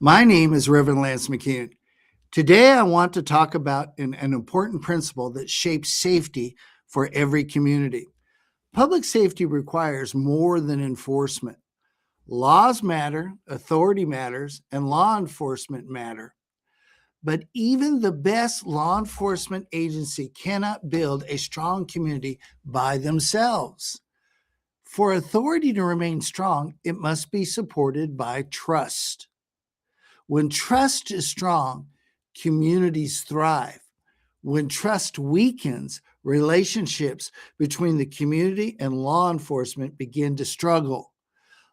My name is Reverend Lance McCune. Today, I want to talk about an important principle that shapes safety for every community. Public safety requires more than enforcement. Laws matter, authority matters, and law enforcement matter. But even the best law enforcement agency cannot build a strong community by themselves. For authority to remain strong, it must be supported by trust. When trust is strong, communities thrive. When trust weakens, relationships between the community and law enforcement begin to struggle.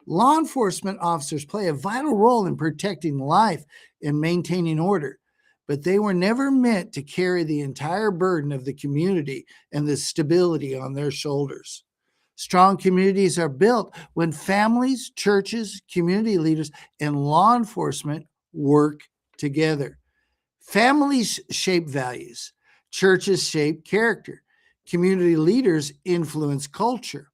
Law enforcement officers play a vital role in protecting life and maintaining order, but they were never meant to carry the entire burden of the community and the stability on their shoulders. Strong communities are built when families, churches, community leaders, and law enforcement work together. Families shape values, churches shape character, community leaders influence culture.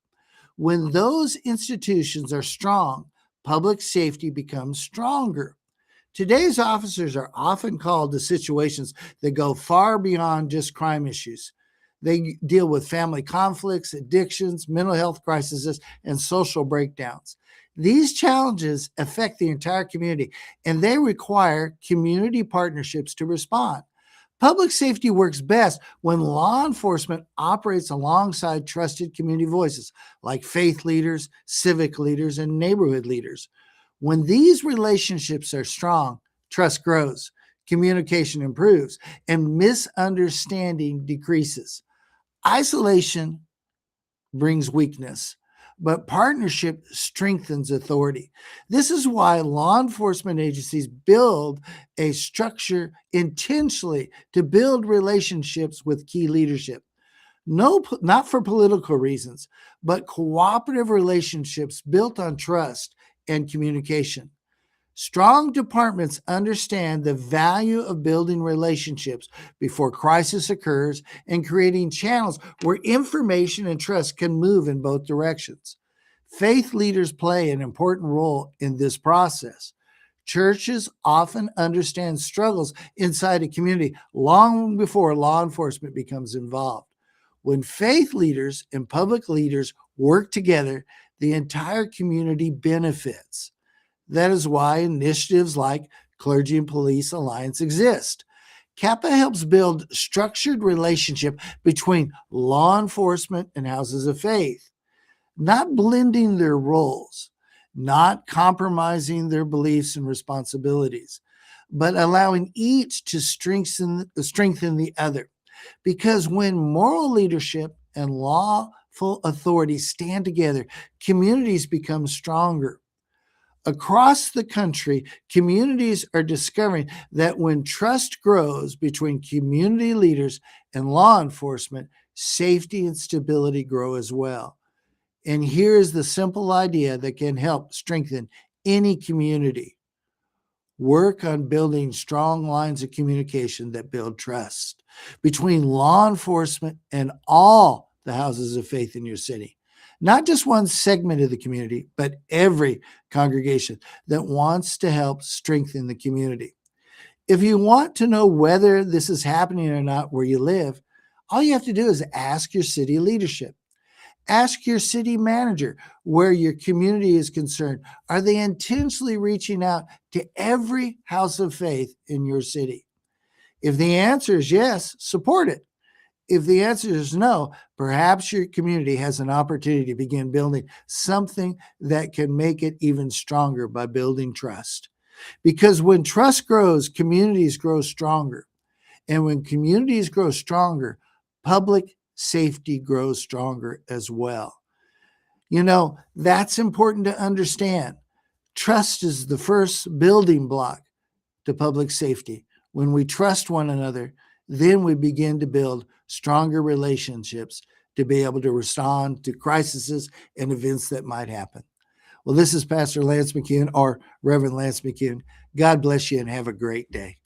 When those institutions are strong, public safety becomes stronger. Today's officers are often called to situations that go far beyond just crime issues. They deal with family conflicts, addictions, mental health crises, and social breakdowns. These challenges affect the entire community, and they require community partnerships to respond. Public safety works best when law enforcement operates alongside trusted community voices like faith leaders, civic leaders, and neighborhood leaders. When these relationships are strong, trust grows, communication improves, and misunderstanding decreases. Isolation brings weakness, but partnership strengthens authority. This is why law enforcement agencies build a structure intentionally to build relationships with key leadership. No, not for political reasons, but cooperative relationships built on trust and communication. Strong departments understand the value of building relationships before crisis occurs and creating channels where information and trust can move in both directions. Faith leaders play an important role in this process. Churches often understand struggles inside a community long before law enforcement becomes involved. When faith leaders and public leaders work together, the entire community benefits. That is why initiatives like Clergy and Police Alliance exist. CAPA helps build structured relationship between law enforcement and houses of faith, not blending their roles, not compromising their beliefs and responsibilities, but allowing each to strengthen the other. Because when moral leadership and lawful authority stand together, communities become stronger. Across the country, communities are discovering that when trust grows between community leaders and law enforcement, safety and stability grow as well. And here's the simple idea that can help strengthen any community. Work on building strong lines of communication that build trust between law enforcement and all the houses of faith in your city. Not just one segment of the community, but every congregation that wants to help strengthen the community. If you want to know whether this is happening or not where you live, all you have to do is ask your city leadership. Ask your city manager where your community is concerned. Are they intentionally reaching out to every house of faith in your city? If the answer is yes, support it. If the answer is no, perhaps your community has an opportunity to begin building something that can make it even stronger by building trust. Because when trust grows, communities grow stronger. And when communities grow stronger, public safety grows stronger as well. That's important to understand. Trust is the first building block to public safety. When we trust one another, then we begin to build stronger relationships to be able to respond to crises and events that might happen. Well, this is Pastor Lance McCune, or Reverend Lance McCune. God bless you and have a great day.